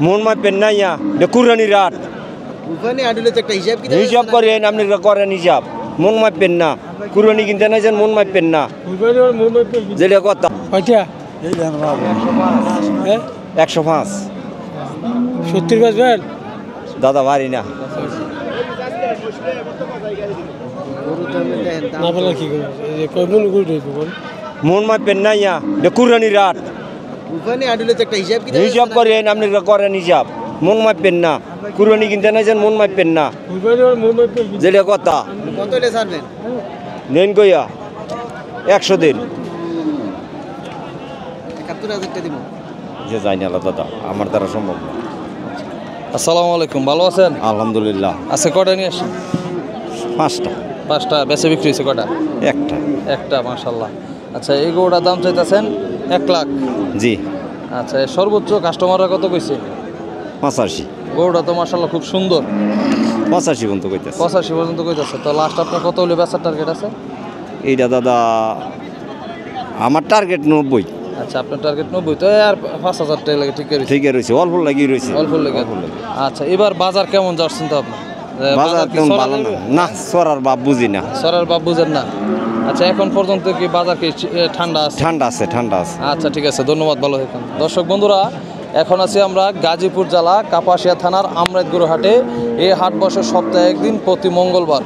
মন মাপেন না ইয়া কুরবানি রাত কুরবানি আডুলে তো একটা হিসাব কি হিসাব করেন আপনি করেন হিসাব মন মাপেন না কুরবানি কিনতে না যান মন মাপেন না যেটা কথা কয়টা 105 70 বাজবেন দাদা বাড়ি না না বলে কি করব এই কয়গুণ গুড় হইব কোন মন মাপেন না ইয়া কুরবানি রাত কুরবানি আডুলে তো একটা হিসাব কি হিসাব করেন আপনি করেন হিসাব মন মাপেন না কুরবানি কিনতে না যান মন মাপেন না যেটা কথা কত হলে ছাড়বেন নেন কইয়া 100 দিন 71000 টাকা দিব যে যাই না দাদা আমার দ্বারা সম্ভব না আসসালামু আলাইকুম, ভালো আছেন? আলহামদুলিল্লাহ আজকে কটা নিয়ে আসেন? 5টা বেচে বিক্রি হয়েছে কটা? একটা মাশাল্লাহ। আচ্ছা, এই গরুটার দাম চাইতেছেন 1 লাখ? জি। আচ্ছা, সর্বোচ্চ কাস্টমাররা কত কইছে? 85 গরুটা তো মাশাল্লাহ খুব সুন্দর। 85 পর্যন্ত কইতেছে। 85 পর্যন্ত কইতেছে। তো লাস্ট আপনার কত হলে বেচার টার্গেট আছে? এইটা দাদা আমার টার্গেট 90। আচ্ছা, আপনার টার্গেট 90, তো আর 5000 টাকা লাগে। ঠিক রয়েছে, অল্প লাগি রয়েছে। অল্প লাগে। আচ্ছা, এবার বাজার কেমন যাচ্ছেন তো আপনার? বাজার তেমন ভালো না। না, সরার বাপ বুঝি না। সরার বাপ বুঝেন না। আচ্ছা, এখন পর্যন্ত কি বাজার কি ঠান্ডা আছে? ঠান্ডা আছে। আচ্ছা, ঠিক আছে, ধন্যবাদ, ভালো থাকুন। দর্শক বন্ধুরা, এখন আছি আমরা গাজীপুর জেলা কাপাসিয়া থানার আমরাইতগুড় হাটে। এই হাট বসে সপ্তাহে একদিন, প্রতি মঙ্গলবার।